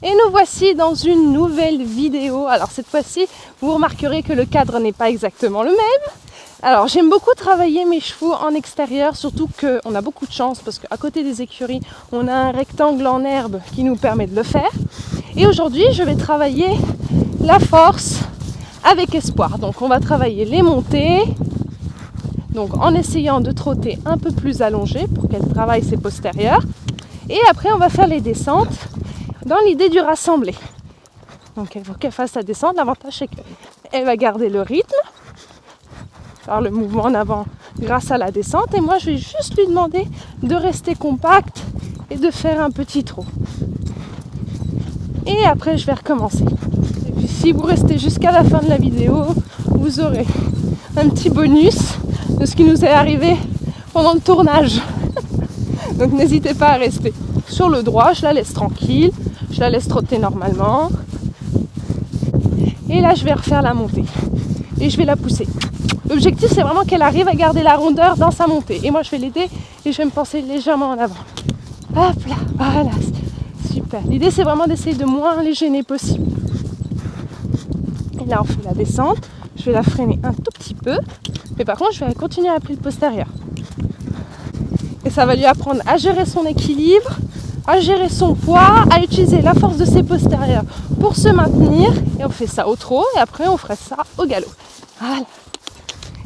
Et nous voici dans une nouvelle vidéo. Alors cette fois-ci, vous remarquerez que le cadre n'est pas exactement le même. Alors j'aime beaucoup travailler mes chevaux en extérieur, surtout qu'on a beaucoup de chance parce qu'à côté des écuries, on a un rectangle en herbe qui nous permet de le faire. Et aujourd'hui, je vais travailler la force avec espoir. Donc on va travailler les montées, donc en essayant de trotter un peu plus allongé pour qu'elle travaille ses postérieurs. Et après on va faire les descentes dans l'idée du rassemblé. Donc il faut qu'elle fasse sa descente. L'avantage c'est qu'elle va garder le rythme, faire le mouvement en avant grâce à la descente. Et moi je vais juste lui demander de rester compacte et de faire un petit trot. Et après je vais recommencer. Et puis si vous restez jusqu'à la fin de la vidéo, vous aurez un petit bonus de ce qui nous est arrivé pendant le tournage. Donc n'hésitez pas à rester. Sur le droit, je la laisse tranquille, je la laisse trotter normalement. Et là, je vais refaire la montée. Et je vais la pousser. L'objectif, c'est vraiment qu'elle arrive à garder la rondeur dans sa montée. Et moi, je vais l'aider et je vais me pencher légèrement en avant. Hop là, voilà, super. L'idée, c'est vraiment d'essayer de moins les gêner possible. Et là, on fait la descente. Je vais la freiner un tout petit peu. Mais par contre, je vais continuer à appeler le postérieur. Et ça va lui apprendre à gérer son équilibre, à gérer son poids, à utiliser la force de ses postérieurs pour se maintenir. Et on fait ça au trot et après on ferait ça au galop. Voilà.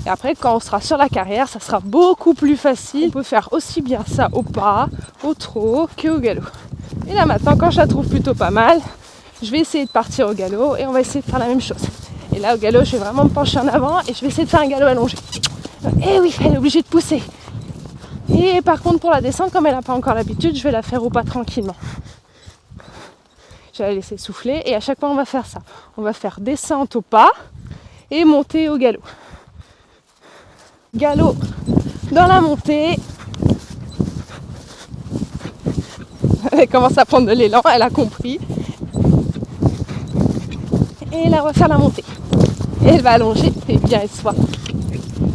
Et après quand on sera sur la carrière, ça sera beaucoup plus facile. On peut faire aussi bien ça au pas, au trot qu'au galop. Et là maintenant, quand je la trouve plutôt pas mal, je vais essayer de partir au galop et on va essayer de faire la même chose. Et là au galop, je vais vraiment me pencher en avant et je vais essayer de faire un galop allongé. Et oui, elle est obligée de pousser. Et par contre pour la descente, comme elle n'a pas encore l'habitude, je vais la faire au pas tranquillement. Je vais la laisser souffler et à chaque fois on va faire ça. On va faire descente au pas et montée au galop. Galop dans la montée. Elle commence à prendre de l'élan, elle a compris. Et là on va faire la montée. Et elle va allonger, et bien elle soit.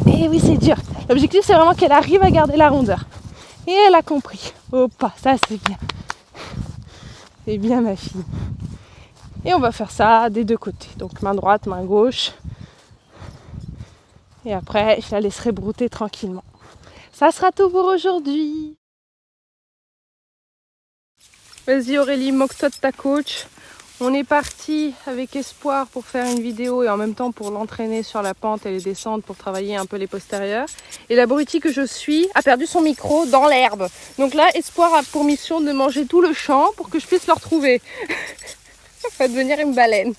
Et oui, c'est dur. L'objectif, c'est vraiment qu'elle arrive à garder la rondeur. Et elle a compris. Au pas, ça c'est bien. C'est bien ma fille. Et on va faire ça des deux côtés. Donc main droite, main gauche. Et après, je la laisserai brouter tranquillement. Ça sera tout pour aujourd'hui. Vas-y Aurélie, moque-toi de ta coach. On est parti avec espoir pour faire une vidéo et en même temps pour l'entraîner sur la pente et les descentes pour travailler un peu les postérieurs. Et l'abruti que je suis a perdu son micro dans l'herbe. Donc là, espoir a pour mission de manger tout le champ pour que je puisse le retrouver. Ça va devenir une baleine.